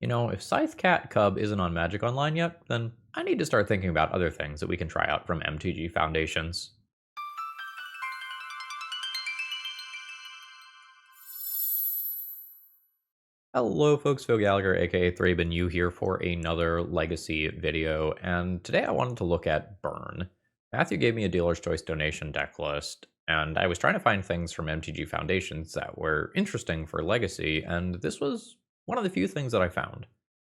If Scythe Cat Cub isn't on Magic Online yet, then I need to start thinking about other things that we can try out from MTG Foundations. Hello folks, Phil Gallagher aka ThrabenU here for another Legacy video, and today I wanted to look at Burn. Matthew gave me a dealer's choice donation deck list, and I was trying to find things from MTG Foundations that were interesting for Legacy, and this was one of the few things that I found.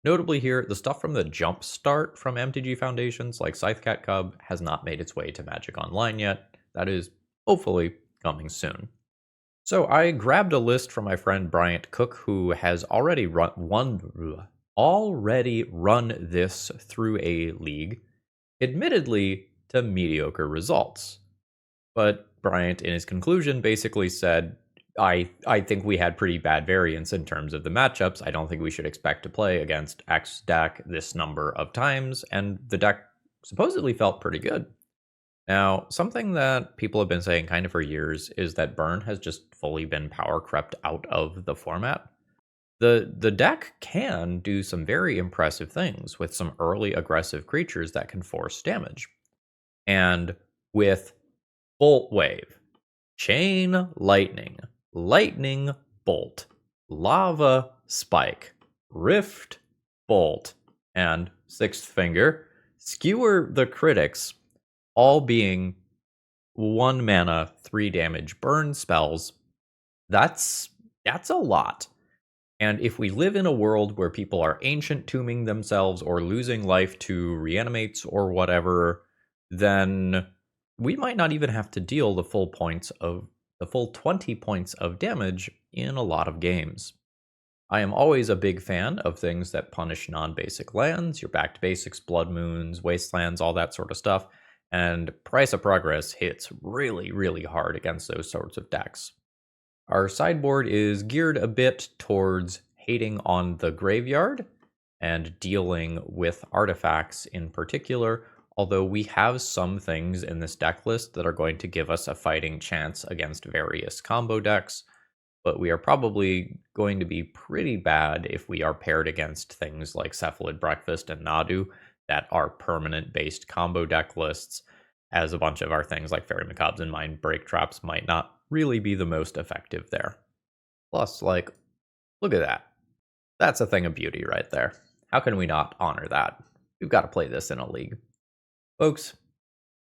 Notably here, the stuff from the jump start from MTG Foundations, like Scythe Cat Cub, has not made its way to Magic Online yet. That is hopefully coming soon. So I grabbed a list from my friend Bryant Cook, who has already run this through a league, admittedly to mediocre results. But Bryant, in his conclusion, basically said, I think we had pretty bad variance in terms of the matchups. I don't think we should expect to play against X deck this number of times, and the deck supposedly felt pretty good. Now, something that people have been saying kind of for years is that Burn has just fully been power crept out of the format. The deck can do some very impressive things with some early aggressive creatures that can force damage. And with Boltwave, Chain Lightning, Lightning Bolt, Lava Spike, Rift Bolt, and Sixth Finger, Skewer the Critics, all being 1 mana, 3 damage burn spells, that's a lot. And if we live in a world where people are ancient tombing themselves or losing life to reanimates or whatever, then we might not even have to deal the full 20 points of damage in a lot of games. I am always a big fan of things that punish non-basic lands, your back to basics, blood moons, wastelands, all that sort of stuff. And Price of Progress hits really, really hard against those sorts of decks. Our sideboard is geared a bit towards hating on the graveyard and dealing with artifacts in particular, although we have some things in this deck list that are going to give us a fighting chance against various combo decks, but we are probably going to be pretty bad if we are paired against things like Cephalid Breakfast and Nadu that are permanent-based combo deck lists, as a bunch of our things like Fairy Macabres and Mind Break Traps might not really be the most effective there. Plus, look at that. That's a thing of beauty right there. How can we not honor that? We've got to play this in a league. Folks,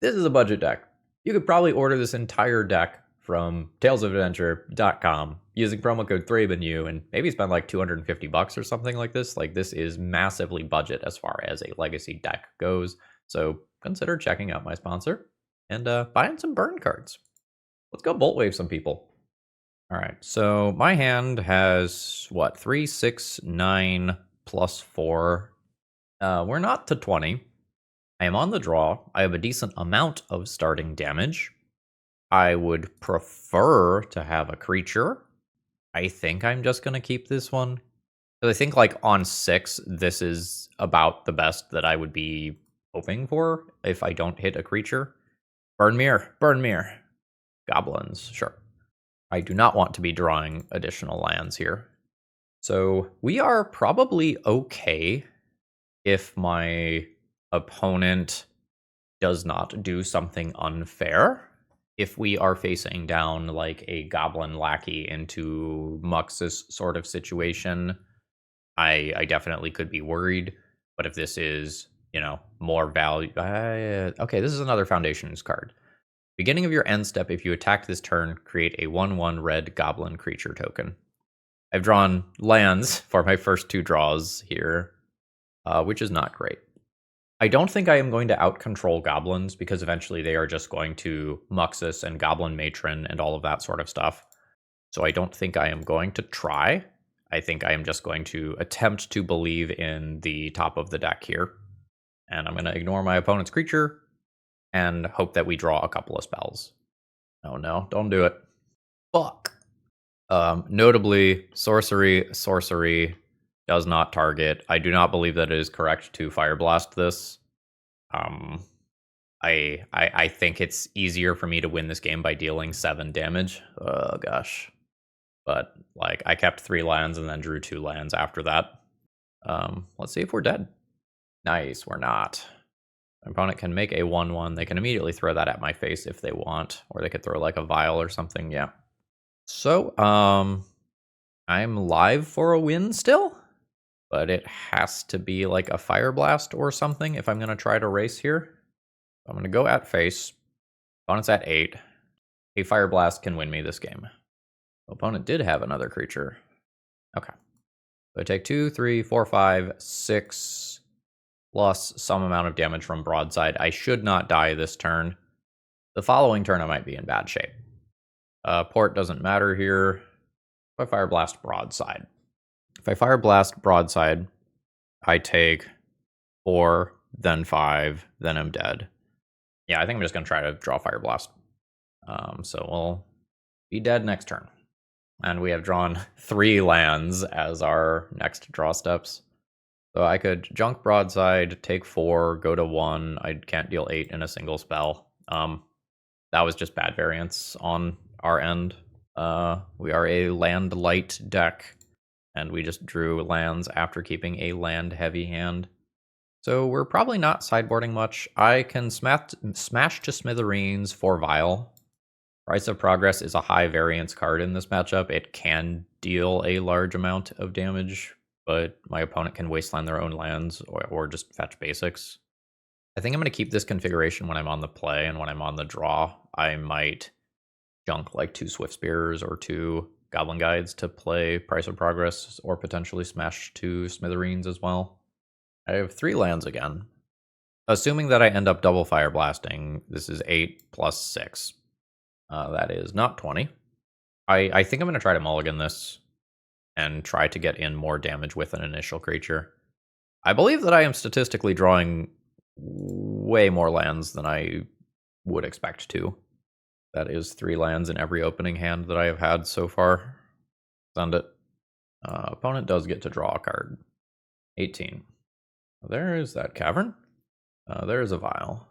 this is a budget deck. You could probably order this entire deck from talesofadventure.com using promo code ThrabenU and maybe spend like $250 or something like this. This is massively budget as far as a legacy deck goes. So consider checking out my sponsor and buying some burn cards. Let's go Boltwave some people. All right, so my hand has 3, 6, 9 plus 4. We're not to 20. I am on the draw. I have a decent amount of starting damage. I would prefer to have a creature. I think I'm just going to keep this one. I think on 6, this is about the best that I would be hoping for if I don't hit a creature. Burn Mirror. Goblins, sure. I do not want to be drawing additional lands here. So we are probably okay if my opponent does not do something unfair. If we are facing down a Goblin Lackey into Muxus sort of situation, I definitely could be worried. But if this is, more value... okay, this is another Foundations card. Beginning of your end step, if you attack this turn, create a 1/1 red Goblin creature token. I've drawn lands for my first 2 draws here, which is not great. I don't think I am going to out-control goblins, because eventually they are just going to Muxus and Goblin Matron and all of that sort of stuff. So I don't think I am going to try. I think I am just going to attempt to believe in the top of the deck here. And I'm going to ignore my opponent's creature and hope that we draw a couple of spells. Oh no, don't do it. Fuck. Notably, sorcery does not target. I do not believe that it is correct to Fireblast this. I think it's easier for me to win this game by dealing 7 damage. Oh gosh. But I kept 3 lands and then drew 2 lands after that. Let's see if we're dead. Nice, we're not. My opponent can make a 1/1. They can immediately throw that at my face if they want, or they could throw like a vial or something. Yeah. So, I'm live for a win still, but it has to be like a Fireblast or something if I'm going to try to race here. I'm going to go at face. Opponent's at 8. A Fireblast can win me this game. Opponent did have another creature. Okay. So I take 2, 3, 4, 5, 6, plus some amount of damage from broadside. I should not die this turn. The following turn I might be in bad shape. Port doesn't matter here. If I Fire Blast broadside. If I Fire Blast broadside, I take 4, then 5, then I'm dead. Yeah, I think I'm just going to try to draw Fire Blast. So we'll be dead next turn. And we have drawn 3 lands as our next draw steps. So I could junk broadside, take 4, go to 1. I can't deal 8 in a single spell. That was just bad variance on our end. We are a land light deck, and we just drew lands after keeping a land heavy hand. So we're probably not sideboarding much. I can smash to smithereens for Vial. Price of Progress is a high variance card in this matchup. It can deal a large amount of damage, but my opponent can wasteland their own lands or just fetch basics. I think I'm going to keep this configuration when I'm on the play, and when I'm on the draw, I might junk like 2 Swiftspears or 2 Goblin Guides to play Price of Progress, or potentially smash 2 Smithereens as well. I have 3 lands again. Assuming that I end up double Fire Blasting, this is 8 plus 6. That is not 20. I think I'm going to try to mulligan this and try to get in more damage with an initial creature. I believe that I am statistically drawing way more lands than I would expect to. That is 3 lands in every opening hand that I have had so far. Send it. Opponent does get to draw a card. 18. There is that cavern. There is a vial.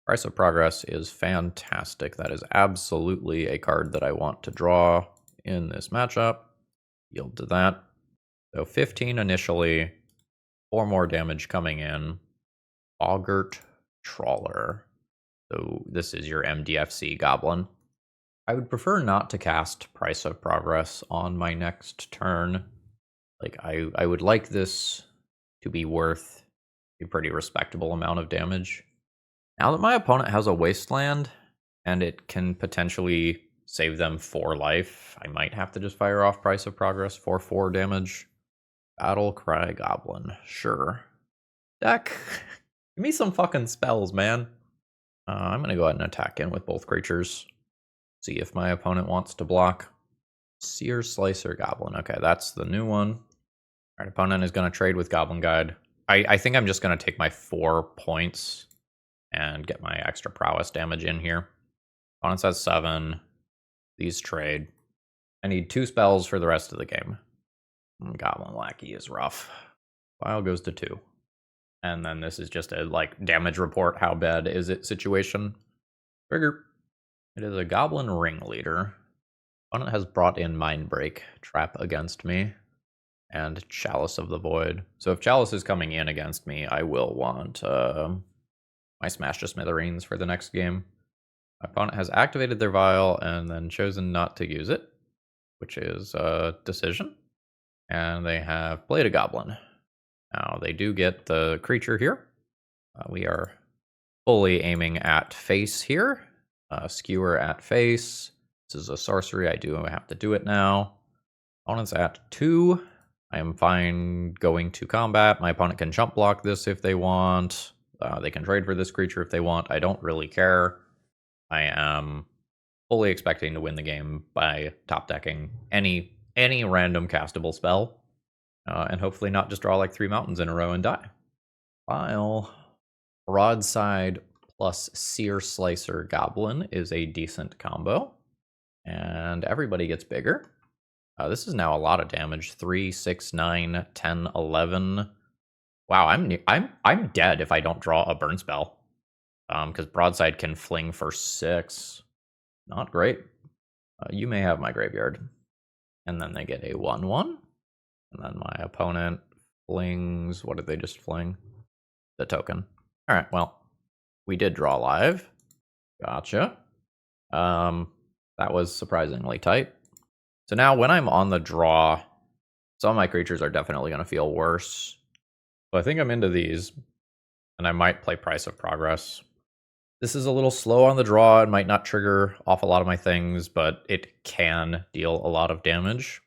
Price of Progress is fantastic. That is absolutely a card that I want to draw in this matchup. Yield to that. So 15 initially. 4 more damage coming in. Boggart Trawler. So this is your MDFC Goblin. I would prefer not to cast Price of Progress on my next turn. Like, I would like this to be worth a pretty respectable amount of damage. Now that my opponent has a Wasteland, and it can potentially save them 4 life, I might have to just fire off Price of Progress for 4 damage. Battle Cry Goblin. Sure. Deck, give me some fucking spells, man. I'm going to go ahead and attack in with both creatures. See if my opponent wants to block. Seer Slicer Goblin. Okay, that's the new one. Our opponent is going to trade with Goblin Guide. I think I'm just going to take my 4 points and get my extra prowess damage in here. Opponent has 7. These trade. I need 2 spells for the rest of the game. Goblin Lackey is rough. File goes to 2. And then this is just a like damage report, how bad is it situation. Trigger. It is a Goblin Ringleader. Opponent has brought in Mindbreak trap against me, and Chalice of the Void. So if Chalice is coming in against me, I will want my Smash to Smithereens for the next game. My opponent has activated their Vial and then chosen not to use it, which is a decision. And they have played a Goblin. Now they do get the creature here. We are fully aiming at face here. Skewer at face. This is a sorcery. I do have to do it now. Opponent's at 2. I am fine going to combat. My opponent can jump block this if they want. They can trade for this creature if they want. I don't really care. I am fully expecting to win the game by top decking any random castable spell. And hopefully not just draw like 3 mountains in a row and die. File. Broadside plus Seer Slicer Goblin is a decent combo. And everybody gets bigger. This is now a lot of damage. 3, 6, 9, 10, 11. Wow, I'm dead if I don't draw a burn spell. Because Broadside can fling for 6. Not great. You may have my graveyard. And then they get a 1/1. And then my opponent Flings. What did they just fling? The token. All right, well, we did draw live. Gotcha. That was surprisingly tight. So now when I'm on the draw, some of my creatures are definitely going to feel worse. So I think I'm into these, and I might play Price of Progress. This is a little slow on the draw. It might not trigger off a lot of my things, but it can deal a lot of damage.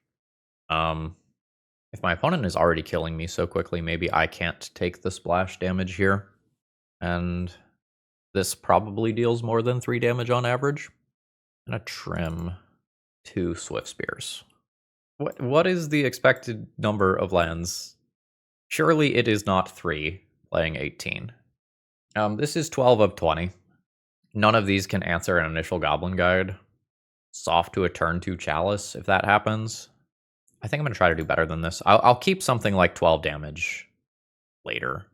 If my opponent is already killing me so quickly, maybe I can't take the splash damage here. And this probably deals more than 3 damage on average. I'm gonna trim 2 Swiftspears. What is the expected number of lands? Surely it is not 3, playing 18. This is 12 of 20. None of these can answer an initial Goblin Guide. Soft to a turn 2 Chalice, if that happens. I think I'm going to try to do better than this. I'll keep something like 12 damage later.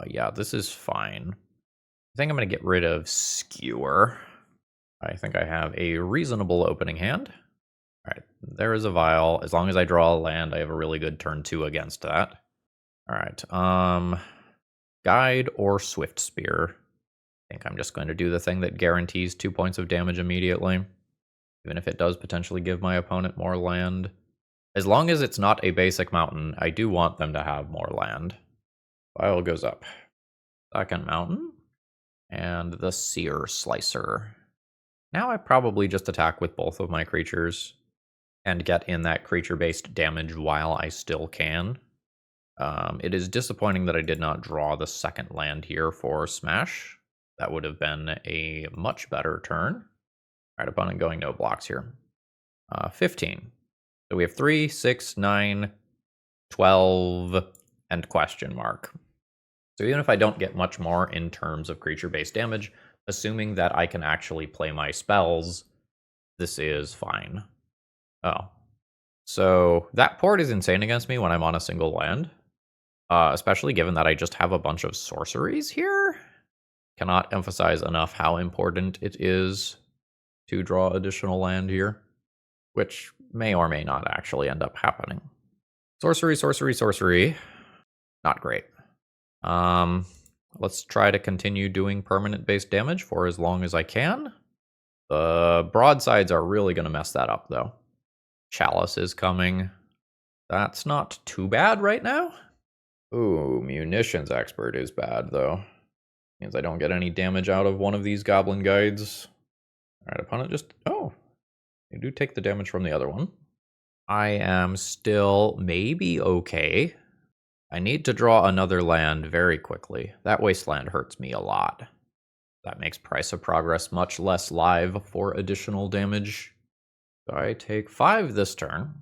Yeah, this is fine. I think I'm going to get rid of Skewer. I think I have a reasonable opening hand. All right, there is a Vial. As long as I draw a land, I have a really good turn 2 against that. All right, Guide or Swiftspear. I think I'm just going to do the thing that guarantees 2 points of damage immediately, even if it does potentially give my opponent more land. As long as it's not a basic mountain, I do want them to have more land. Vial goes up. Second mountain. And the Seer Slicer. Now I probably just attack with both of my creatures and get in that creature-based damage while I still can. It is disappointing that I did not draw the second land here for Smash. That would have been a much better turn. All right, opponent going no blocks here. 15. So we have 3, 6, 9, 12, and question mark. So even if I don't get much more in terms of creature-based damage, assuming that I can actually play my spells, this is fine. Oh. So that port is insane against me when I'm on a single land. Especially given that I just have a bunch of sorceries here. Cannot emphasize enough how important it is to draw additional land here, which may or may not actually end up happening. Sorcery, sorcery, sorcery. Not great. Let's try to continue doing permanent-based damage for as long as I can. The broadsides are really going to mess that up, though. Chalice is coming. That's not too bad right now. Ooh, Munitions Expert is bad, though. Means I don't get any damage out of one of these Goblin Guides. Alright, opponent just... Oh, you do take the damage from the other one. I am still maybe okay. I need to draw another land very quickly. That Wasteland hurts me a lot. That makes Price of Progress much less live for additional damage. So I take 5 this turn.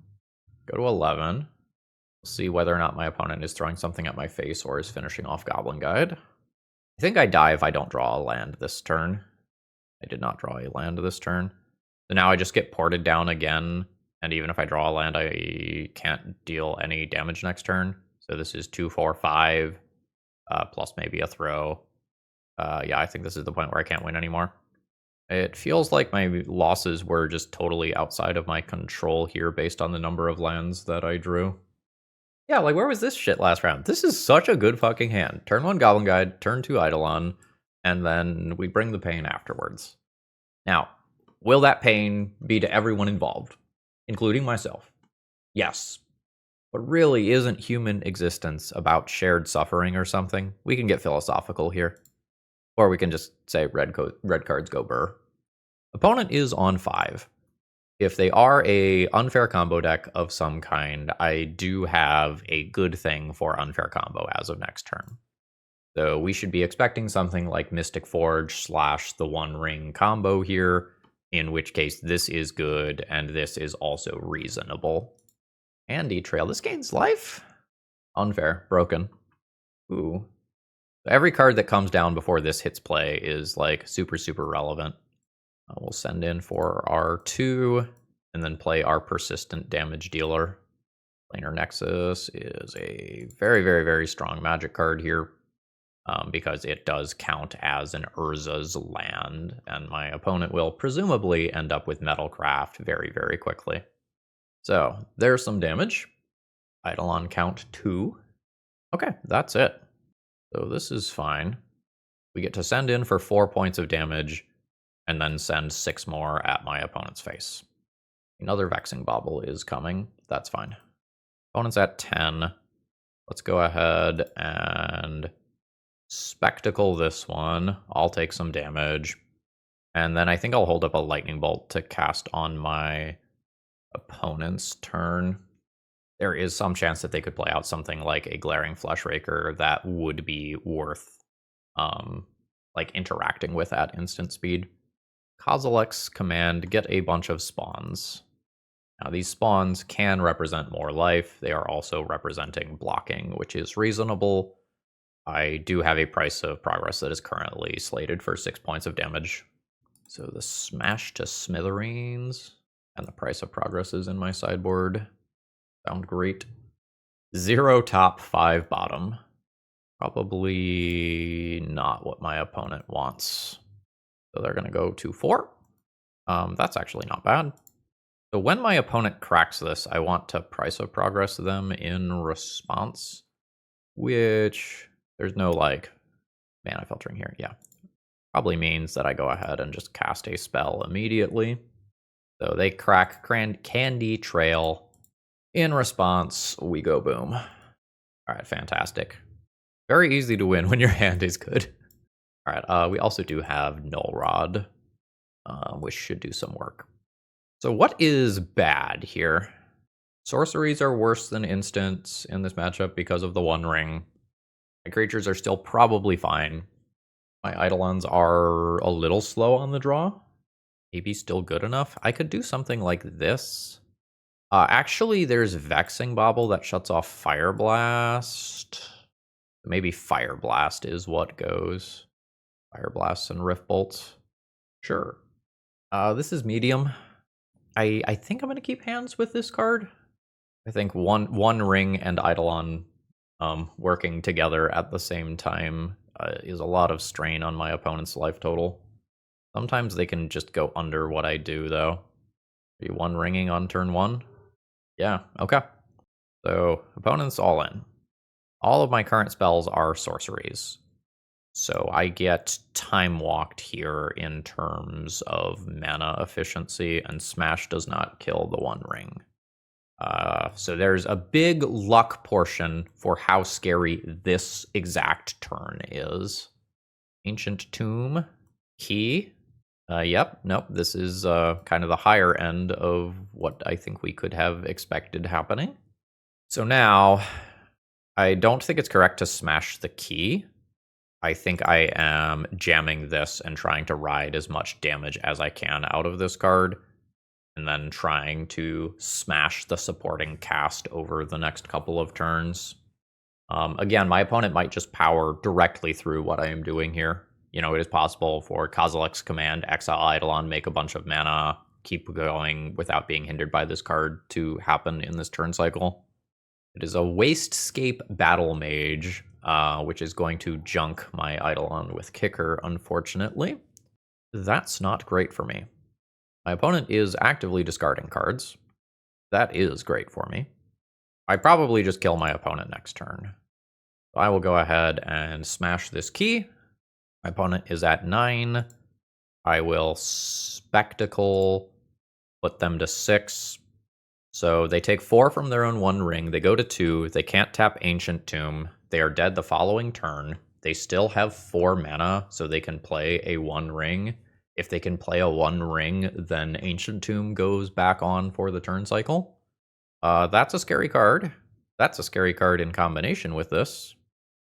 Go to 11. See whether or not my opponent is throwing something at my face or is finishing off Goblin Guide. I think I die if I don't draw a land this turn. I did not draw a land this turn. So now I just get ported down again, and even if I draw a land, I can't deal any damage next turn. So this is 2, 4, 5, plus maybe a throw. Yeah, I think this is the point where I can't win anymore. It feels like my losses were just totally outside of my control here based on the number of lands that I drew. Yeah, like, where was this shit last round? This is such a good fucking hand. Turn 1 Goblin Guide, turn 2 Eidolon, and then we bring the pain afterwards. Now, will that pain be to everyone involved, including myself? Yes. But really, isn't human existence about shared suffering or something? We can get philosophical here. Or we can just say red cards go burr. Opponent is on 5. If they are a unfair combo deck of some kind, I do have a good thing for unfair combo as of next turn. So we should be expecting something like Mystic Forge / the One Ring combo here, in which case this is good and this is also reasonable. Handy Trail. This gains life? Unfair. Broken. Ooh. So every card that comes down before this hits play is like super, super relevant. We'll send in for our 2 and then play our persistent damage dealer. Planar Nexus is a very, very, very strong magic card here because it does count as an Urza's land, and my opponent will presumably end up with Metalcraft very, very quickly. So there's some damage. Eidolon count 2. Okay, that's it. So this is fine. We get to send in for 4 points of damage, and then send 6 more at my opponent's face. Another Vexing Bauble is coming. That's fine. Opponent's at 10. Let's go ahead and Spectacle this one. I'll take some damage. And then I think I'll hold up a Lightning Bolt to cast on my opponent's turn. There is some chance that they could play out something like a Glaring Fleshraker that would be worth like interacting with at instant speed. Kozilek's command, get a bunch of spawns. Now these spawns can represent more life. They are also representing blocking, which is reasonable. I do have a price of progress that is currently slated for 6 points of damage. So the smash to smithereens, and the price of progress is in my sideboard. Sound great. 0 top, 5 bottom. Probably not what my opponent wants. So they're going to go to 4. That's actually not bad. So when my opponent cracks this, I want to price of progress them in response, which there's no like mana filtering here. Yeah, probably means that I go ahead and just cast a spell immediately. So they crack Candy Trail. In response, we go boom. All right, fantastic. Very easy to win when your hand is good. All right, we also do have Null Rod, which should do some work. So what is bad here? Sorceries are worse than instants in this matchup because of the One Ring. My creatures are still probably fine. My Eidolons are a little slow on the draw. Maybe still good enough. I could do something like this. Actually, there's Vexing Bauble that shuts off Fireblast. Maybe Fireblast is what goes. Fireblast and Rift Bolt. Sure. This is medium. I think I'm going to keep hands with this card. I think one Ring and Eidolon working together at the same time is a lot of strain on my opponent's life total. Sometimes they can just go under what I do, though. Are you one ringing on turn 1? Yeah, okay. So, opponent's all in. All of my current spells are sorceries. So I get time walked here in terms of mana efficiency, and Smash does not kill the One Ring. So there's a big luck portion for how scary this exact turn is. Ancient Tomb, Key. Yep, nope, this is kind of the higher end of what I think we could have expected happening. So now, I don't think it's correct to smash the Key. I think I am jamming this and trying to ride as much damage as I can out of this card, and then trying to smash the supporting cast over the next couple of turns. Again, my opponent might just power directly through what I am doing here. You know, it is possible for Kozilek's command, exile Eidolon, make a bunch of mana, keep going without being hindered by this card to happen in this turn cycle. It is a Wastescape Battle Mage, which is going to junk my Eidolon with Kicker, unfortunately. That's not great for me. My opponent is actively discarding cards. That is great for me. I probably just kill my opponent next turn. So I will go ahead and smash this Key. My opponent is at 9. I will Spectacle, put them to 6. So they take 4 from their own One Ring. They go to 2. They can't tap Ancient Tomb. They are dead the following turn. They still have 4 mana, so they can play a One Ring. If they can play a One Ring, then Ancient Tomb goes back on for the turn cycle. That's a scary card. That's a scary card in combination with this.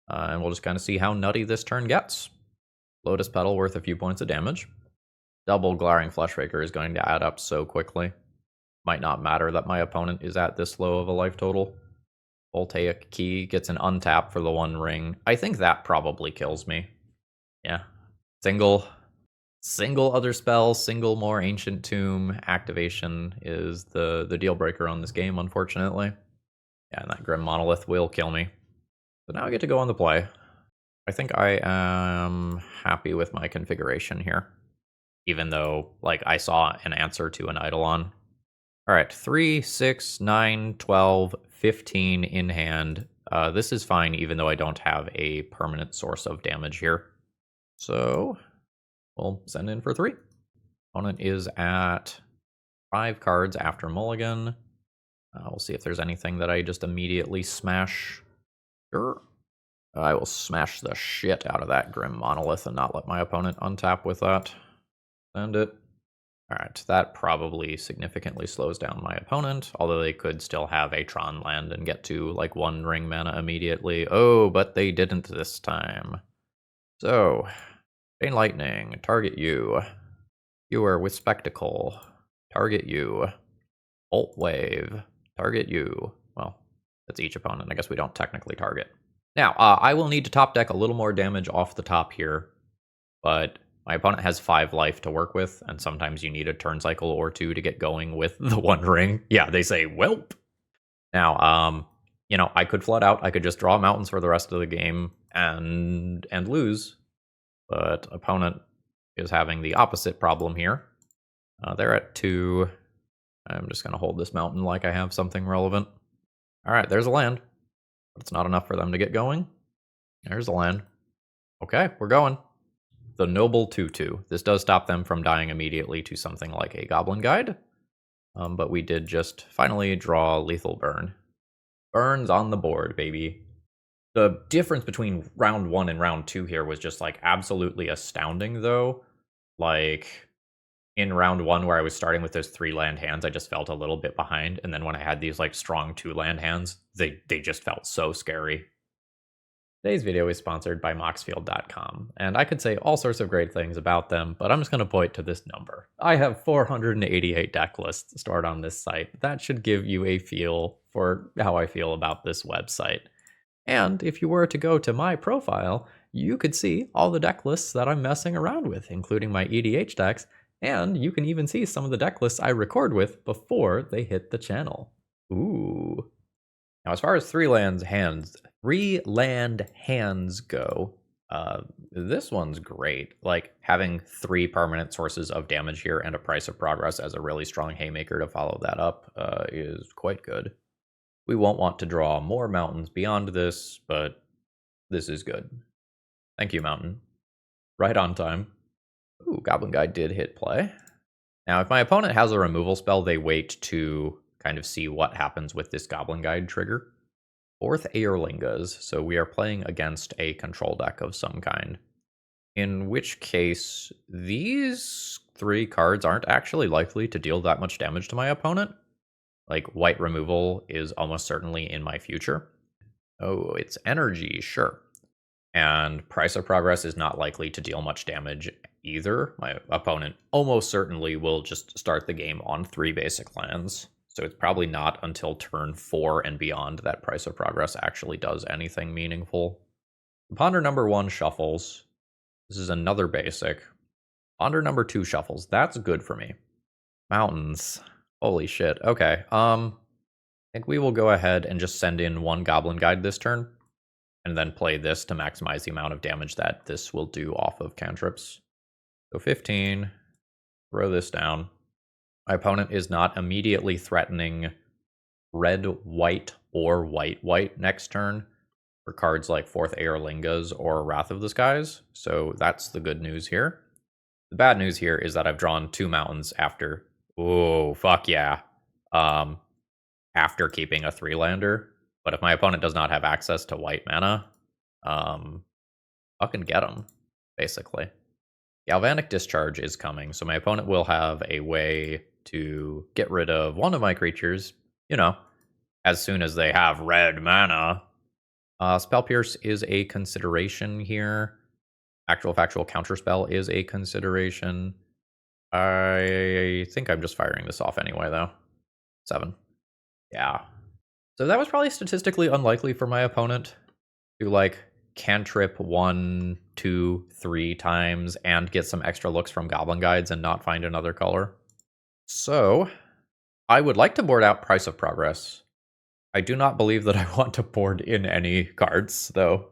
And we'll just kind of see how nutty this turn gets. Lotus Petal worth a few points of damage. Double Glaring Fleshraker is going to add up so quickly. Might not matter that my opponent is at this low of a life total. Voltaic Key gets an untap for the One Ring. I think that probably kills me. Yeah. Single other spell, single more Ancient Tomb activation is the deal breaker on this game, unfortunately. Yeah, and that Grim Monolith will kill me. So now I get to go on the play. I think I am happy with my configuration here, even though, like, I saw an answer to an Eidolon. All right, 3, 6, 9, 12, 15 in hand. This is fine, even though I don't have a permanent source of damage here. So we'll send in for 3. Opponent is at 5 cards after mulligan. We'll see if there's anything that I just immediately smash. Sure. I will smash the shit out of that Grim Monolith and not let my opponent untap with that. Send it. Alright, that probably significantly slows down my opponent, although they could still have a Tron land and get to, like, 1 ring mana immediately. Oh, but they didn't this time. So, Chain Lightning, target you. You are with Spectacle. Target you. Boltwave. Target you. Well, that's each opponent. I guess we don't technically target. Now, I will need to top deck a little more damage off the top here, but my opponent has 5 life to work with, and sometimes you need a turn cycle or 2 to get going with the 1 ring. Yeah, they say, welp. Now, you know, I could flood out. I could just draw mountains for the rest of the game and lose, but opponent is having the opposite problem here. They're at 2. I'm just going to hold this mountain like I have something relevant. All right, there's a land, but it's not enough for them to get going. There's a land. Okay, we're going. The Noble 2/2. This does stop them from dying immediately to something like a Goblin Guide, but we did just finally draw Lethal Burn. Burns on the board, baby. The difference between round 1 and round 2 here was just, like, absolutely astounding, though. Like, in round 1, where I was starting with those 3 land hands, I just felt a little bit behind, and then when I had these, like, strong 2 land hands, they just felt so scary. Today's video is sponsored by Moxfield.com, and I could say all sorts of great things about them, but I'm just going to point to this number. I have 488 deck lists stored on this site. That should give you a feel for how I feel about this website. And if you were to go to my profile, you could see all the deck lists that I'm messing around with, including my EDH decks, and you can even see some of the deck lists I record with before they hit the channel. Ooh. Now, as far as 3 land hands go, this one's great. Like, having 3 permanent sources of damage here and a Price of Progress as a really strong haymaker to follow that up is quite good. We won't want to draw more mountains beyond this, but this is good. Thank you, mountain. Right on time. Ooh, Goblin Guide did hit play. Now, if my opponent has a removal spell, they wait to kind of see what happens with this Goblin Guide trigger. 4th Eorlingas, so we are playing against a control deck of some kind. In which case, these 3 cards aren't actually likely to deal that much damage to my opponent. Like, white removal is almost certainly in my future. Oh, it's energy, sure. And Price of Progress is not likely to deal much damage either. My opponent almost certainly will just start the game on 3 basic lands. So it's probably not until turn 4 and beyond that Price of Progress actually does anything meaningful. Ponder number 1 shuffles. This is another basic. Ponder number 2 shuffles. That's good for me. Mountains. Holy shit. Okay. I think we will go ahead and just send in 1 Goblin Guide this turn, and then play this to maximize the amount of damage that this will do off of cantrips. So 15. Throw this down. My opponent is not immediately threatening red, white, or white next turn for cards like 4th Eorlingas or Wrath of the Skies, so that's the good news here. The bad news here is that I've drawn 2 mountains after... Oh, fuck yeah. After keeping a 3-lander, but if my opponent does not have access to white mana, fucking get them, basically. Galvanic Discharge is coming, so my opponent will have a way to get rid of 1 of my creatures, you know, as soon as they have red mana. Spell Pierce is a consideration here. Actual Factual Counterspell is a consideration. I think I'm just firing this off anyway, though. 7. Yeah. So that was probably statistically unlikely for my opponent to, like, cantrip 1, 2, 3 times and get some extra looks from Goblin Guides and not find another color. So, I would like to board out Price of Progress. I do not believe that I want to board in any cards, though.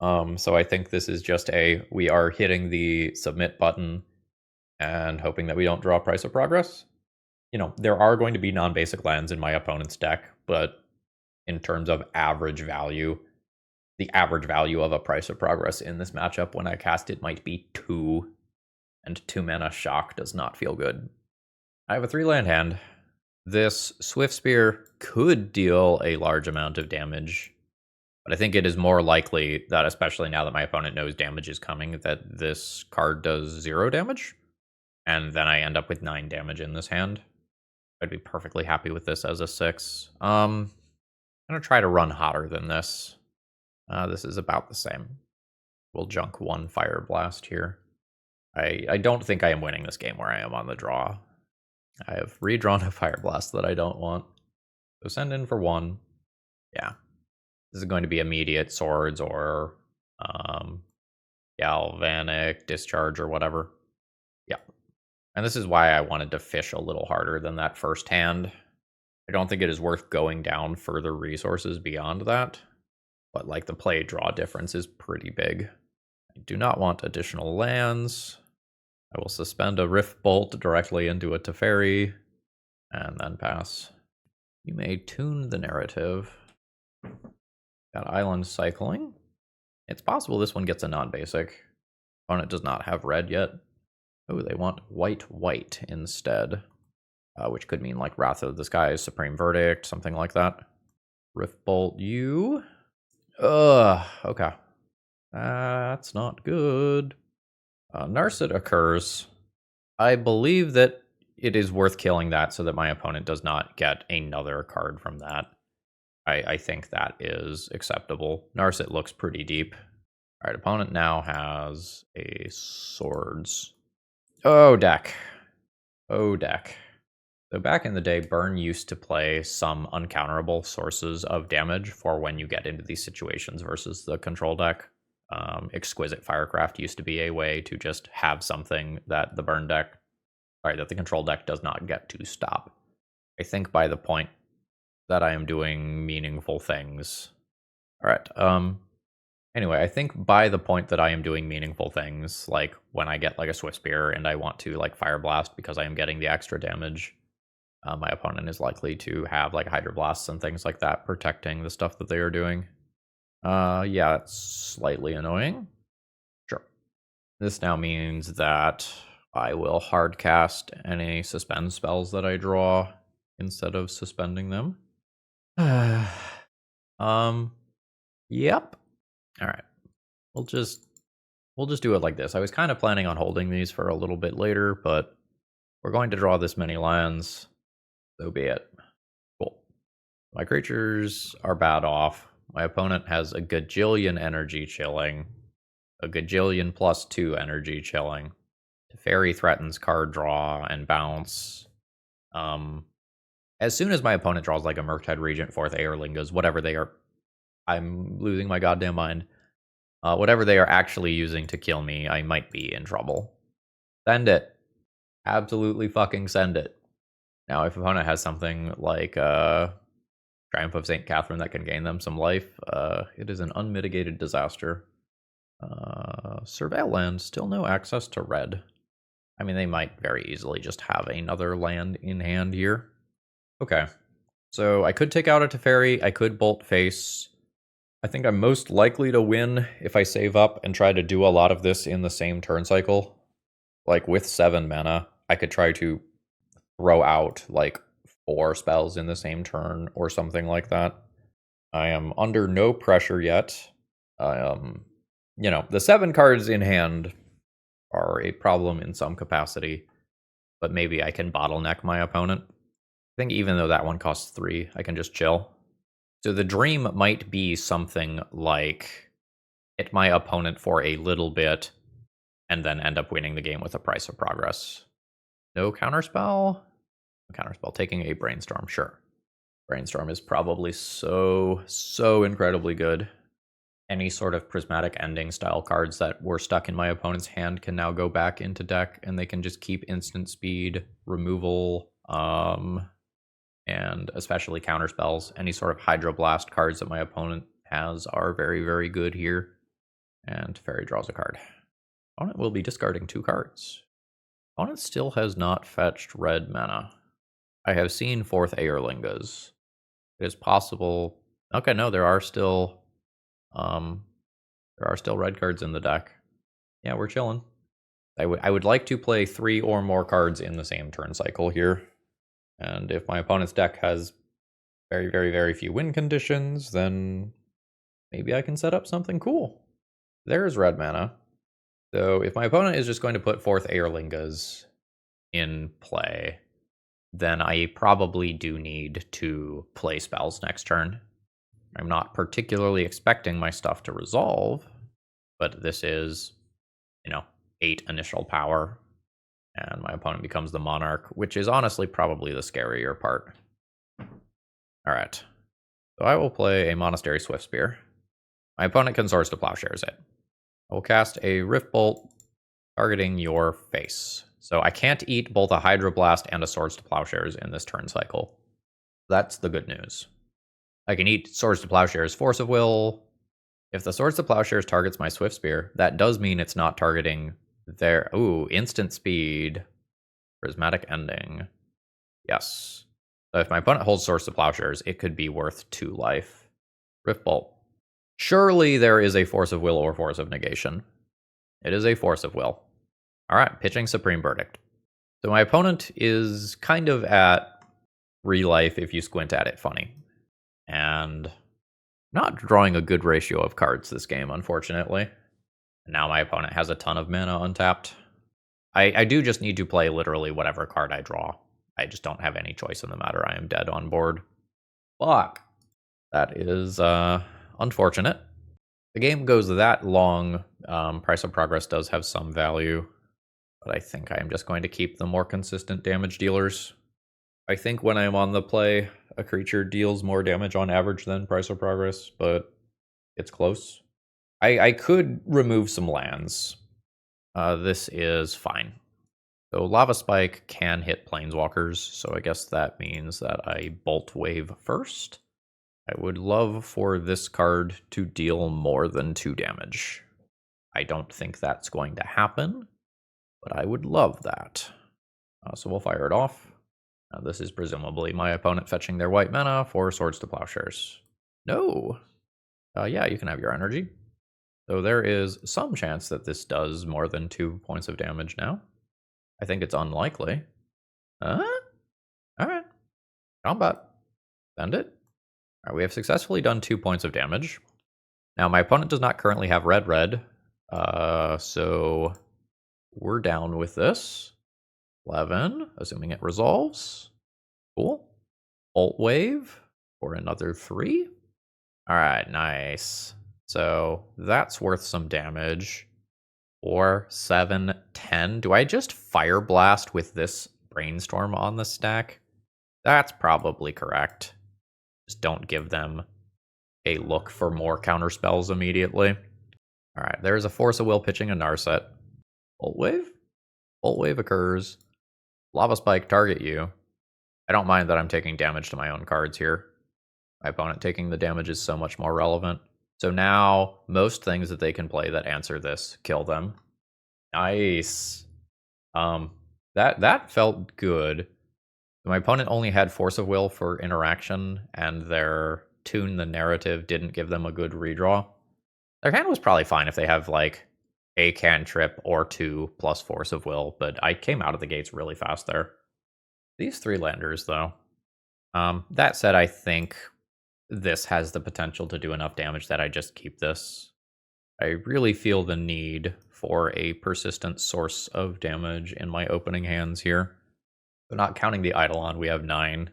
So I think this is just we are hitting the submit button and hoping that we don't draw Price of Progress. You know, there are going to be non-basic lands in my opponent's deck, but in terms of average value. The average value of a Price of Progress in this matchup when I cast it might be 2, and 2 mana shock does not feel good. I have a 3-land hand. This Swiftspear could deal a large amount of damage, but I think it is more likely that, especially now that my opponent knows damage is coming, that this card does 0 damage, and then I end up with 9 damage in this hand. I'd be perfectly happy with this as a 6. I'm going to try to run hotter than this. This is about the same. We'll junk 1 Fireblast here. I don't think I am winning this game where I am on the draw. I have redrawn a Fireblast that I don't want. So send in for 1. Yeah. This is going to be immediate swords or galvanic discharge or whatever. Yeah. And this is why I wanted to fish a little harder than that first hand. I don't think it is worth going down further resources beyond that. But like the play draw difference is pretty big. I do not want additional lands. I will suspend a Rift Bolt directly into a Teferi and then pass. You may tune the narrative. Got Island Cycling. It's possible this one gets a non-basic. Opponent does not have red yet. Oh, they want white instead. Which could mean like Wrath of the Skies, Supreme Verdict, something like that. Rift Bolt you. Okay. That's not good. Narset occurs. I believe that it is worth killing that so that my opponent does not get another card from that. I think that is acceptable. Narset looks pretty deep. All right, opponent now has a swords. Oh, deck. Oh, deck. So back in the day, Burn used to play some uncounterable sources of damage for when you get into these situations versus the control deck. Exquisite Firecraft used to be a way to just have something that the burn deck, that the control deck does not get to stop. I think by the point that I am doing meaningful things. All right. Anyway, I think by the point that I am doing meaningful things, like when I get like a Swiftspear and I want to like Fireblast because I am getting the extra damage, my opponent is likely to have like Hydroblasts and things like that protecting the stuff that they are doing. Yeah, it's slightly annoying. Sure. This now means that I will hard cast any suspend spells that I draw instead of suspending them. Yep. All right. We'll just do it like this. I was kind of planning on holding these for a little bit later, but we're going to draw this many lands. So be it. Cool. My creatures are bad off. My opponent has a gajillion energy chilling. A gajillion +2 energy chilling. Teferi threatens card draw and bounce. As soon as my opponent draws like a Murktide Regent, 4th Aerlingas, whatever they are, I'm losing my goddamn mind. Whatever they are actually using to kill me, I might be in trouble. Send it. Absolutely fucking send it. Now, if opponent has something like Triumph of St. Catherine that can gain them some life, it is an unmitigated disaster. Surveil land, still no access to red. I mean, they might very easily just have another land in hand here. Okay, so I could take out a Teferi, I could Bolt Face. I think I'm most likely to win if I save up and try to do a lot of this in the same turn cycle. Like with 7 mana, I could try to throw out like 4 spells in the same turn or something like that. I am under no pressure yet. You know, the 7 cards in hand are a problem in some capacity, but maybe I can bottleneck my opponent. I think even though that one costs 3, I can just chill. So the dream might be something like hit my opponent for a little bit and then end up winning the game with a Price of Progress. No counterspell? No counterspell. Taking a Brainstorm, sure. Brainstorm is probably so incredibly good. Any sort of Prismatic Ending style cards that were stuck in my opponent's hand can now go back into deck, and they can just keep instant speed, removal, and especially counterspells. Any sort of Hydroblast cards that my opponent has are very, very good here. And Fairy draws a card. Opponent will be discarding 2 cards. Opponent still has not fetched red mana. I have seen 4th Aerlingas. It is possible Okay, no, there are still red cards in the deck. Yeah, we're chilling. I would like to play 3 or more cards in the same turn cycle here. And if my opponent's deck has very, very, very few win conditions, then maybe I can set up something cool. There's red mana. So if my opponent is just going to put forth Airlingas in play, then I probably do need to play spells next turn. I'm not particularly expecting my stuff to resolve, but this is, 8 initial power, and my opponent becomes the Monarch, which is honestly probably the scarier part. Alright, so I will play a Monastery Swiftspear. My opponent can Swords to Plowshares it. I will cast a Rift Bolt targeting your face. So I can't eat both a Hydroblast and a Swords to Plowshares in this turn cycle. That's the good news. I can eat Swords to Plowshares Force of Will. If the Swords to Plowshares targets my Swiftspear, that does mean it's not targeting their... Ooh, instant speed. Prismatic Ending. Yes. So if my opponent holds Swords to Plowshares, it could be worth 2 life. Rift Bolt. Surely there is a Force of Will or Force of Negation. It is a Force of Will. Alright, pitching Supreme Verdict. So my opponent is kind of at 3 life if you squint at it funny. And not drawing a good ratio of cards this game, unfortunately. Now my opponent has a ton of mana untapped. I do just need to play literally whatever card I draw. I just don't have any choice in the matter. I am dead on board. Fuck. That is unfortunate. The game goes that long. Price of Progress does have some value, but I think I am just going to keep the more consistent damage dealers. I think when I'm on the play, a creature deals more damage on average than Price of Progress, but it's close. I could remove some lands. This is fine. So Lava Spike can hit Planeswalkers, so I guess that means that I Boltwave first. I would love for this card to deal more than 2 damage. I don't think that's going to happen, but I would love that. So we'll fire it off. This is presumably my opponent fetching their white mana for Swords to Plowshares. No! Yeah, you can have your energy. So there is some chance that this does more than 2 points of damage now. I think it's unlikely. Alright. Combat. Send it. Alright, we have successfully done 2 points of damage. Now, my opponent does not currently have red, so we're down with this. 11, assuming it resolves. Cool. Boltwave for another 3. Alright, nice. So that's worth some damage. 4, 7, 10. Do I just Fireblast with this Brainstorm on the stack? That's probably correct. Just don't give them a look for more counterspells immediately. Alright, there's a Force of Will pitching a Narset. Boltwave? Boltwave occurs. Lava Spike target you. I don't mind that I'm taking damage to my own cards here. My opponent taking the damage is so much more relevant. So now, most things that they can play that answer this, kill them. Nice. That felt good. My opponent only had Force of Will for interaction, and their Tune the Narrative didn't give them a good redraw. Their hand was probably fine if they have, like, a cantrip or 2 plus Force of Will, but I came out of the gates really fast there. These 3 landers, though. That said, I think this has the potential to do enough damage that I just keep this. I really feel the need for a persistent source of damage in my opening hands here. So not counting the Eidolon, we have 9.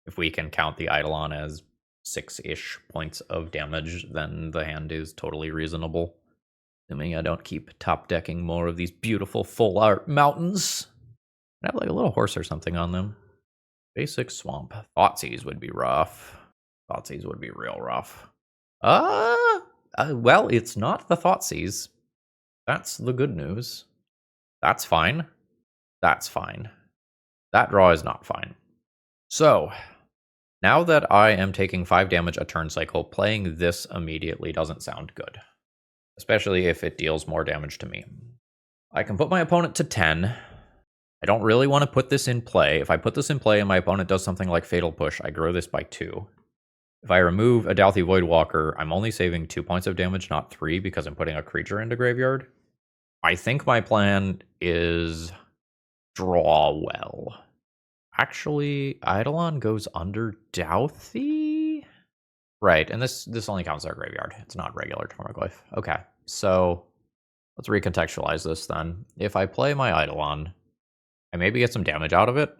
If we can count the Eidolon as 6-ish points of damage, then the hand is totally reasonable. Assuming I don't keep top decking more of these beautiful full art mountains. I have like a little horse or something on them. Basic swamp. Thoughtseize would be rough. Thoughtseize would be real rough. Well, it's not the Thoughtseize. That's the good news. That's fine. That's fine. That draw is not fine. So, now that I am taking 5 damage a turn cycle, playing this immediately doesn't sound good. Especially if it deals more damage to me. I can put my opponent to 10. I don't really want to put this in play. If I put this in play and my opponent does something like Fatal Push, I grow this by 2. If I remove a Dalthy Voidwalker, I'm only saving 2 points of damage, not 3, because I'm putting a creature into graveyard. I think my plan is draw well. Actually, Eidolon goes under Dalthy? Right, and this only counts our graveyard. It's not regular Tarmogoyf. Okay, so let's recontextualize this then. If I play my Eidolon, I maybe get some damage out of it,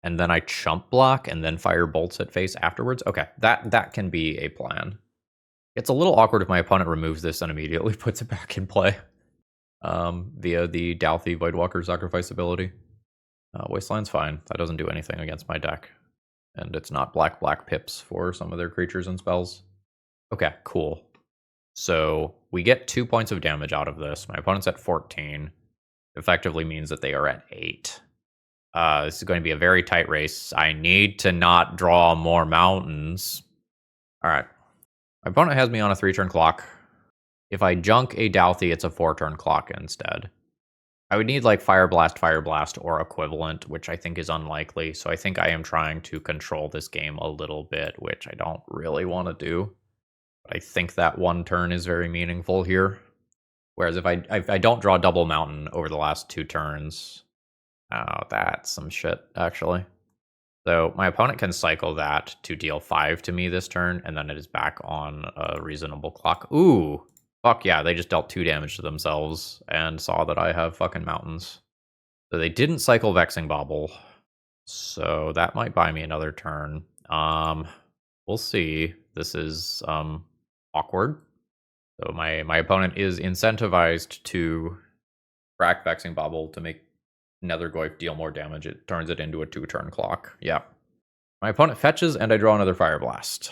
and then I chump block and then fire bolts at face afterwards. Okay, that can be a plan. It's a little awkward if my opponent removes this and immediately puts it back in play via the Dalthy Voidwalker sacrifice ability. Wasteland's fine. That doesn't do anything against my deck. And it's not black pips for some of their creatures and spells. Okay, cool. So we get 2 points of damage out of this. My opponent's at 14. Effectively means that they are at 8. This is going to be a very tight race. I need to not draw more mountains. All right. My opponent has me on a 3-turn clock. If I junk a Dalthy, it's a 4-turn clock instead. I would need like Fireblast, or equivalent, which I think is unlikely. So I think I am trying to control this game a little bit, which I don't really want to do. But I think that 1 turn is very meaningful here. Whereas if I don't draw double mountain over the last 2 turns, oh, that's some shit, actually. So my opponent can cycle that to deal 5 to me this turn, and then it is back on a reasonable clock. Ooh, fuck yeah, they just dealt 2 damage to themselves and saw that I have fucking mountains. So they didn't cycle Vexing Bauble, so that might buy me another turn. We'll see. This is awkward. So my opponent is incentivized to crack Vexing Bauble to make Nethergoyf deal more damage. It turns it into a 2-turn clock. Yeah. My opponent fetches, and I draw another Fireblast.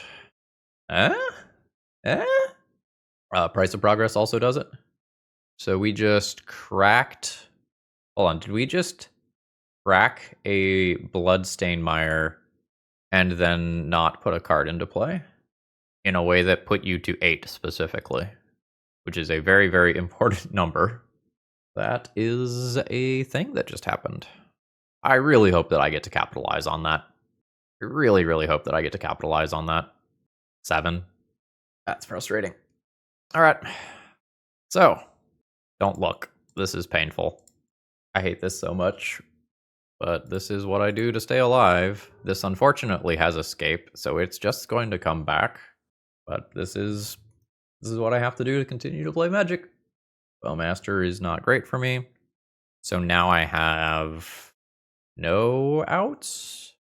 Price of Progress also does it. So we just cracked... Hold on, did we just crack a Bloodstained Mire and then not put a card into play? In a way that put you to 8 specifically, which is a very, very important number. That is a thing that just happened. I really hope that I get to capitalize on that. I really, really hope that I get to capitalize on that. 7. That's frustrating. All right. So, don't look. This is painful. I hate this so much, but this is what I do to stay alive. This unfortunately has escape, so it's just going to come back. But this is what I have to do to continue to play Magic. Bowmaster is not great for me. So now I have no outs.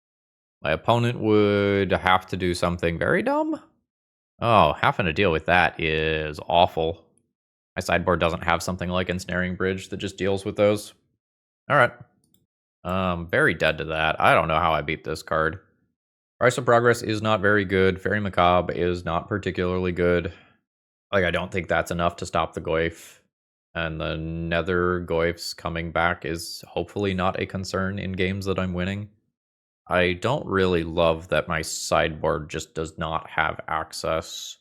My opponent would have to do something very dumb. Oh, having to deal with that is awful. My sideboard doesn't have something like Ensnaring Bridge that just deals with those. All right. Very dead to that. I don't know how I beat this card. Price of Progress is not very good. Fairy Macabre is not particularly good. Like, I don't think that's enough to stop the Goyf. And the Nether Goyfs coming back is hopefully not a concern in games that I'm winning. I don't really love that my sideboard just does not have access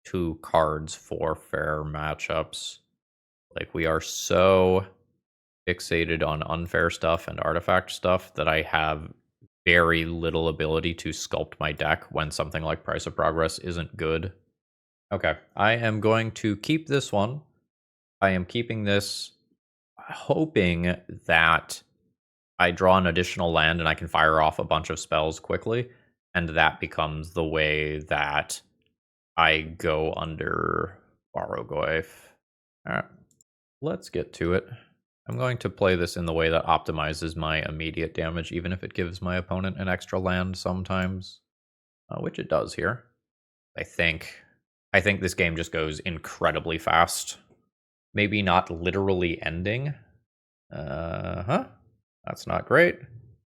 to cards for fair matchups. Like, we are so fixated on unfair stuff and artifact stuff that I have very little ability to sculpt my deck when something like Price of Progress isn't good. Okay, I am going to keep this one. I am keeping this hoping that I draw an additional land and I can fire off a bunch of spells quickly, and that becomes the way that I go under Barrogoyf. All right, let's get to it. I'm going to play this in the way that optimizes my immediate damage, even if it gives my opponent an extra land sometimes, which it does here. I think this game just goes incredibly fast. Maybe not literally ending. That's not great.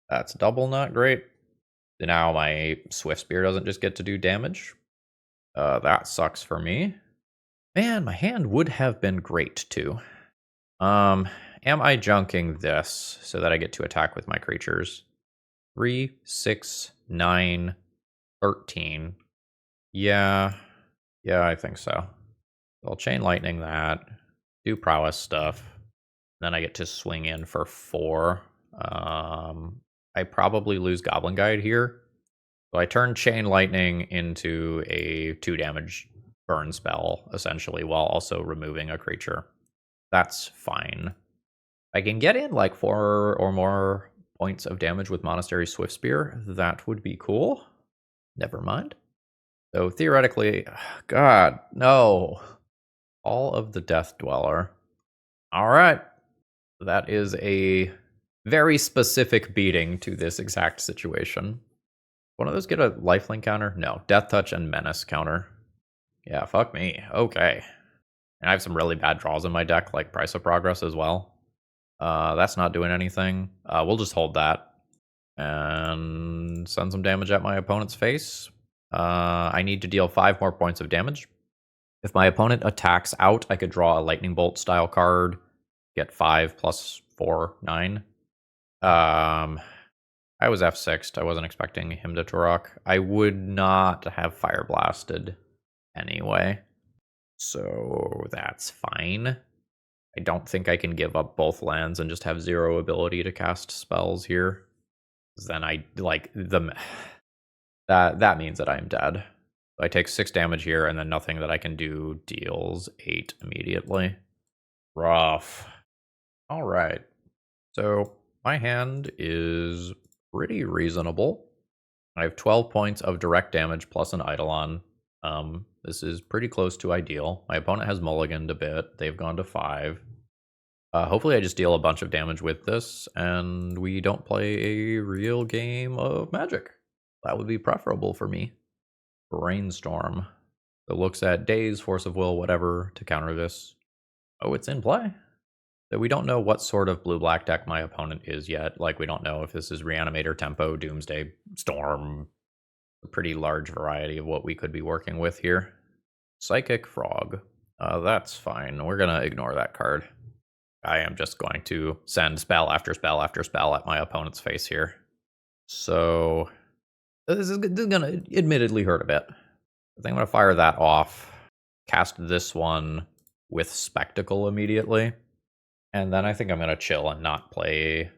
That's double not great. Now my Swiftspear doesn't just get to do damage. That sucks for me. Man, my hand would have been great too. Am I junking this so that I get to attack with my creatures? 3, 6, 9, 13. Yeah, I think so. I'll Chain Lightning that, do prowess stuff, then I get to swing in for 4. I probably lose Goblin Guide here, So I turned Chain Lightning into a 2 damage burn spell, essentially, while also removing a creature. That's fine. I can get in like 4 or more points of damage with Monastery Swiftspear. That would be cool. Never mind. So theoretically, God, no. All of the Death Dweller. All right. That is a very specific beating to this exact situation. One of those get a lifelink counter? No. Death Touch and Menace counter. Yeah, fuck me. Okay. And I have some really bad draws in my deck, like Price of Progress as well. That's not doing anything. We'll just hold that. And send some damage at my opponent's face. I need to deal 5 more points of damage. If my opponent attacks out, I could draw a Lightning Bolt style card. Get 5 plus 4, 9. I was F6'd. I wasn't expecting him to Turok. I would not have Fire Blasted anyway. So that's fine. I don't think I can give up both lands and just have 0 ability to cast spells here. Then I like the that means that I'm dead. I take 6 damage here, and then nothing that I can do deals 8 immediately. Rough. All right. So my hand is pretty reasonable. I have 12 points of direct damage plus an Eidolon. This is pretty close to ideal. My opponent has mulliganed a bit. They've gone to 5. Hopefully I just deal a bunch of damage with this, and we don't play a real game of Magic. That would be preferable for me. Brainstorm. It looks at Daze, Force of Will, whatever, to counter this. Oh, it's in play. So we don't know what sort of blue-black deck my opponent is yet. Like, we don't know if this is Reanimator, Tempo, Doomsday, Storm. A pretty large variety of what we could be working with here. Psychic Frog. That's fine. We're going to ignore that card. I am just going to send spell after spell after spell at my opponent's face here. So this is going to admittedly hurt a bit. I think I'm going to fire that off. Cast this one with Spectacle immediately. And then I think I'm going to chill and not play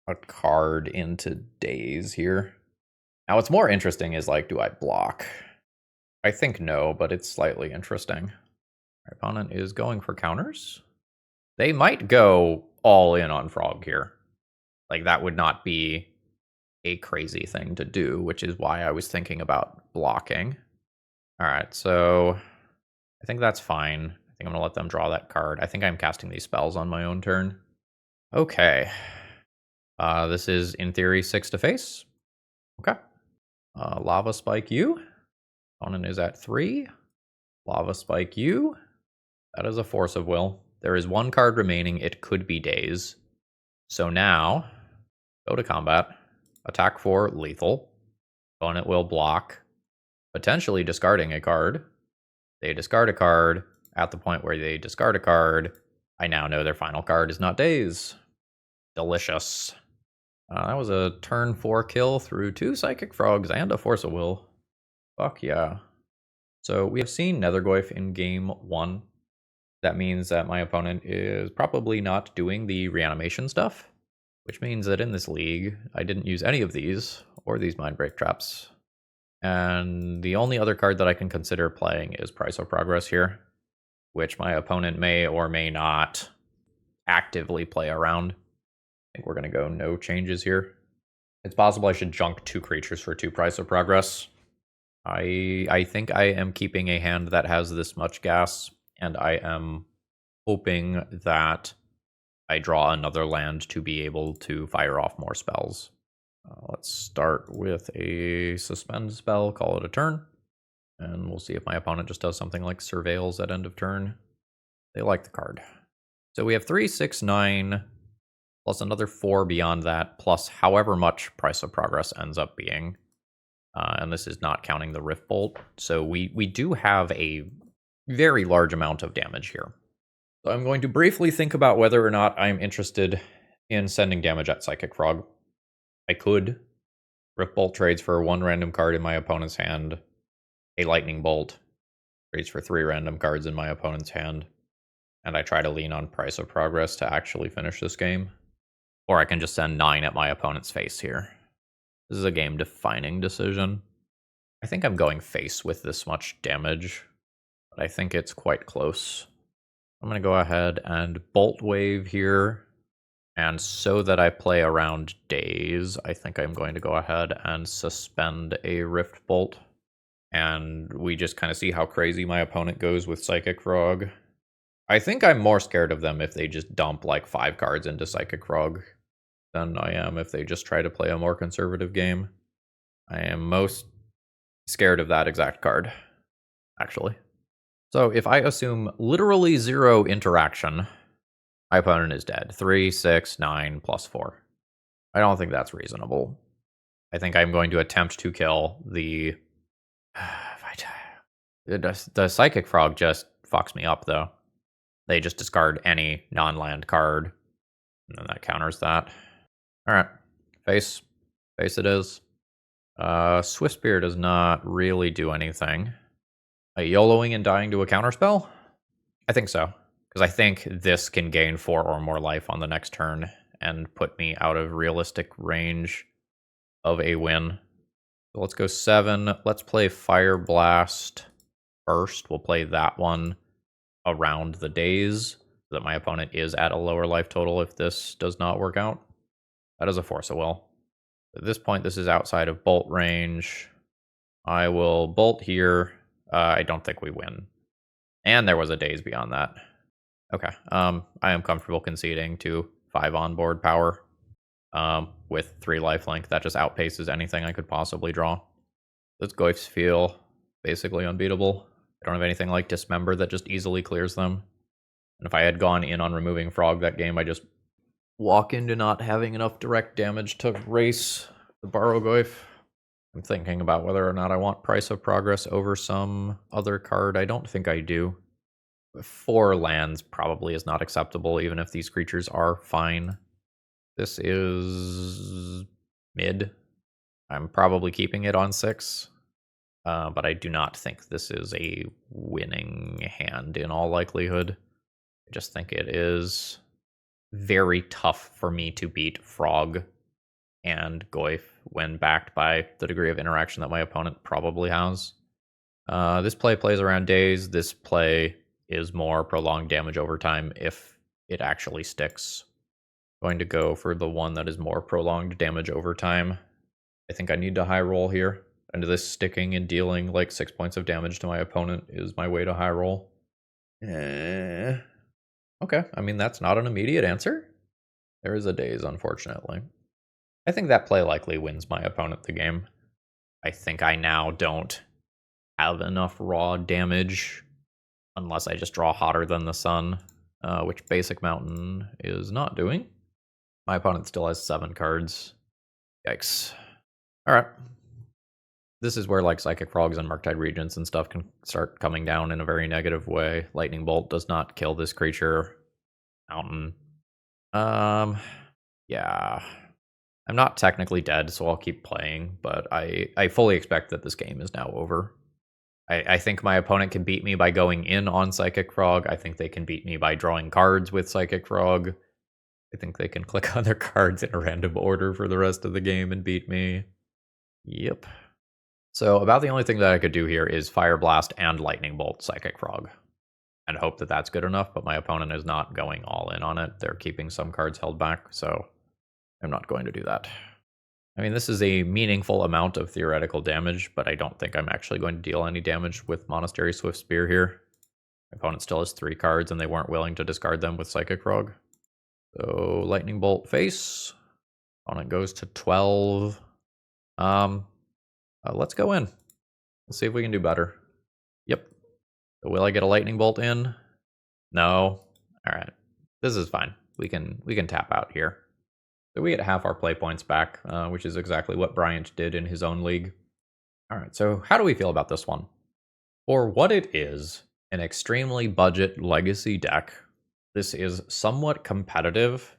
a card into Daze here. Now, what's more interesting is, like, do I block? I think no, but it's slightly interesting. My opponent is going for counters. They might go all in on Frog here. Like, that would not be a crazy thing to do, which is why I was thinking about blocking. All right, so I think that's fine. I think I'm going to let them draw that card. I think I'm casting these spells on my own turn. Okay. This is, in theory, 6 to face. Okay. Lava Spike you. Opponent is at 3. Lava Spike you. That is a Force of Will. There is 1 card remaining. It could be Daze. So now, go to combat. Attack for lethal. Opponent will block, potentially discarding a card. They discard a card. At the point where they discard a card, I now know their final card is not Daze. Delicious. That was a turn 4 kill through 2 Psychic Frogs and a Force of Will. Fuck yeah. So we have seen Nethergoyf in game 1. That means that my opponent is probably not doing the reanimation stuff, which means that in this league, I didn't use any of these or these Mindbreak traps. And the only other card that I can consider playing is Price of Progress here, which my opponent may or may not actively play around. I think we're going to go no changes here. It's possible I should junk 2 creatures for 2 Price of Progress. I think I am keeping a hand that has this much gas, and I am hoping that I draw another land to be able to fire off more spells. Let's start with a suspend spell, call it a turn, and we'll see if my opponent just does something like Surveils at end of turn. They like the card. So we have 3, 6, 9, plus another 4 beyond that, plus however much Price of Progress ends up being. And this is not counting the Rift Bolt. So we do have a very large amount of damage here. So I'm going to briefly think about whether or not I'm interested in sending damage at Psychic Frog. I could. Rift Bolt trades for 1 random card in my opponent's hand. A Lightning Bolt trades for 3 random cards in my opponent's hand. And I try to lean on Price of Progress to actually finish this game. Or I can just send 9 at my opponent's face here. This is a game-defining decision. I think I'm going face with this much damage, but I think it's quite close. I'm going to go ahead and Boltwave here. And so that I play around days, I think I'm going to go ahead and suspend a Rift Bolt. And we just kind of see how crazy my opponent goes with Psychic Frog. I think I'm more scared of them if they just dump like 5 cards into Psychic Frog than I am if they just try to play a more conservative game. I am most scared of that exact card, actually. So if I assume literally 0 interaction, my opponent is dead. 3, 6, 9, plus 4. I don't think that's reasonable. I think I'm going to attempt to kill the... The Psychic Frog just fucks me up, though. They just discard any non-land card, and then that counters that. Alright, face. Face it is. Swiftspear does not really do anything. YOLOing and dying to a counterspell? I think so. Because I think this can gain 4 or more life on the next turn and put me out of realistic range of a win. So let's go 7. Let's play Fireblast first. We'll play that one around the days so that my opponent is at a lower life total if this does not work out. That is a Force of Will. At this point, this is outside of bolt range. I will bolt here. I don't think we win. And there was a daze beyond that. Okay, I am comfortable conceding to 5 onboard power with 3 lifelink. That just outpaces anything I could possibly draw. Those Goifs feel basically unbeatable. I don't have anything like Dismember that just easily clears them. And if I had gone in on removing Frog that game, I just walk into not having enough direct damage to race the Borrow Goif. I'm thinking about whether or not I want Price of Progress over some other card. I don't think I do. 4 lands probably is not acceptable, even if these creatures are fine. This is mid. I'm probably keeping it on 6. But I do not think this is a winning hand in all likelihood. I just think it is very tough for me to beat Frog and Goif when backed by the degree of interaction that my opponent probably has. This play plays around days. This play is more prolonged damage over time if it actually sticks. Going to go for the one that is more prolonged damage over time. I think I need to high roll here. And this sticking and dealing like 6 points of damage to my opponent is my way to high roll. Okay, I mean, that's not an immediate answer. There is a daze, unfortunately. I think that play likely wins my opponent the game. I think I now don't have enough raw damage unless I just draw Hotter Than the Sun, which Basic Mountain is not doing. My opponent still has 7 cards. Yikes. Alright. This is where like Psychic Frogs and Murktide Regents and stuff can start coming down in a very negative way. Lightning Bolt does not kill this creature. Mountain. Yeah. I'm not technically dead, so I'll keep playing, but I fully expect that this game is now over. I think my opponent can beat me by going in on Psychic Frog. I think they can beat me by drawing cards with Psychic Frog. I think they can click on their cards in a random order for the rest of the game and beat me. Yep. So about the only thing that I could do here is Fireblast and Lightning Bolt Psychic Frog. And hope that that's good enough, but my opponent is not going all in on it. They're keeping some cards held back, so I'm not going to do that. I mean, this is a meaningful amount of theoretical damage, but I don't think I'm actually going to deal any damage with Monastery Swiftspear here. My opponent still has 3 cards, and they weren't willing to discard them with Psychic Frog. So, Lightning Bolt face. Opponent goes to 12. Let's go in. Let's see if we can do better. Yep. So will I get a Lightning Bolt in? No. Alright. This is fine. We can tap out here. So we get half our play points back, which is exactly what Bryant did in his own league. Alright, so how do we feel about this one? For what it is, an extremely budget legacy deck, this is somewhat competitive,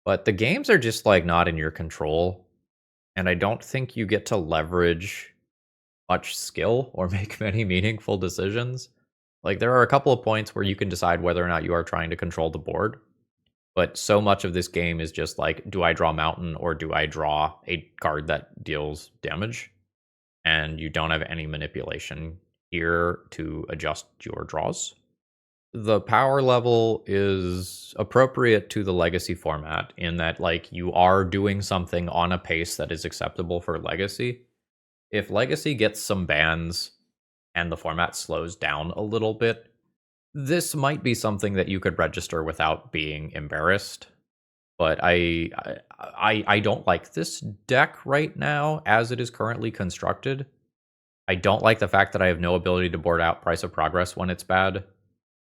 but the games are just like not in your control, and I don't think you get to leverage much skill or make many meaningful decisions. Like, there are a couple of points where you can decide whether or not you are trying to control the board, But so much of this game is just like, do I draw Mountain or do I draw a card that deals damage? And you don't have any manipulation here to adjust your draws. The power level is appropriate to the Legacy format in that, like, you are doing something on a pace that is acceptable for Legacy. If Legacy gets some bans and the format slows down a little bit, this might be something that you could register without being embarrassed. But I don't like this deck right now as it is currently constructed. I don't like the fact that I have no ability to board out Price of Progress when it's bad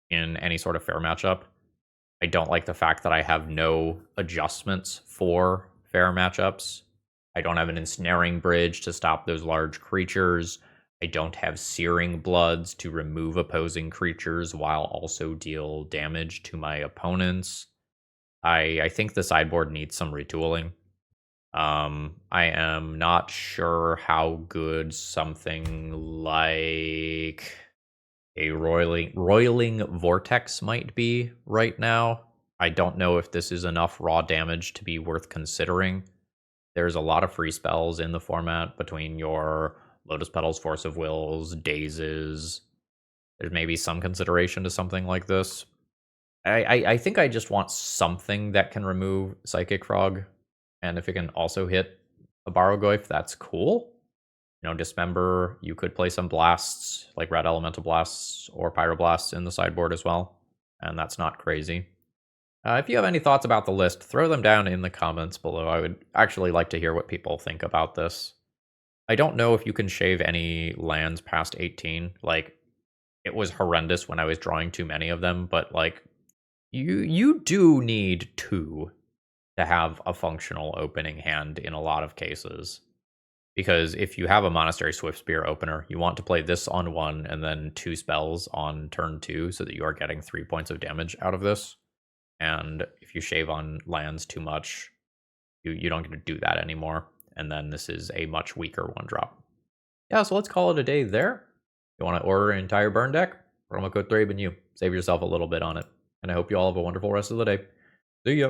in any sort of fair matchup. I don't like the fact that I have no adjustments for fair matchups. I don't have an ensnaring bridge to stop those large creatures. I don't have Searing Bloods to remove opposing creatures while also deal damage to my opponents. I think the sideboard needs some retooling. I am not sure how good something like a roiling vortex might be right now. I don't know if this is enough raw damage to be worth considering. There's a lot of free spells in the format between your Lotus Petals, Force of Wills, Dazes. There's maybe some consideration to something like this. I think I just want something that can remove Psychic Frog, and if it can also hit a Barrogoyf, that's cool. You know, Dismember, you could play some blasts, like Red Elemental Blasts or Pyroblasts in the sideboard as well, and that's not crazy. If you have any thoughts about the list, throw them down in the comments below. I would actually like to hear what people think about this. I don't know if you can shave any lands past 18. Like, it was horrendous when I was drawing too many of them, but like, you do need 2 to have a functional opening hand in a lot of cases. Because if you have a Monastery Swiftspear opener, you want to play this on 1 and then 2 spells on turn 2 so that you are getting 3 points of damage out of this. And if you shave on lands too much, you don't get to do that anymore. And then this is a much weaker 1-drop. Yeah, so let's call it a day there. You want to order an entire burn deck? Promo code ThrabenU. Save yourself a little bit on it. And I hope you all have a wonderful rest of the day. See ya.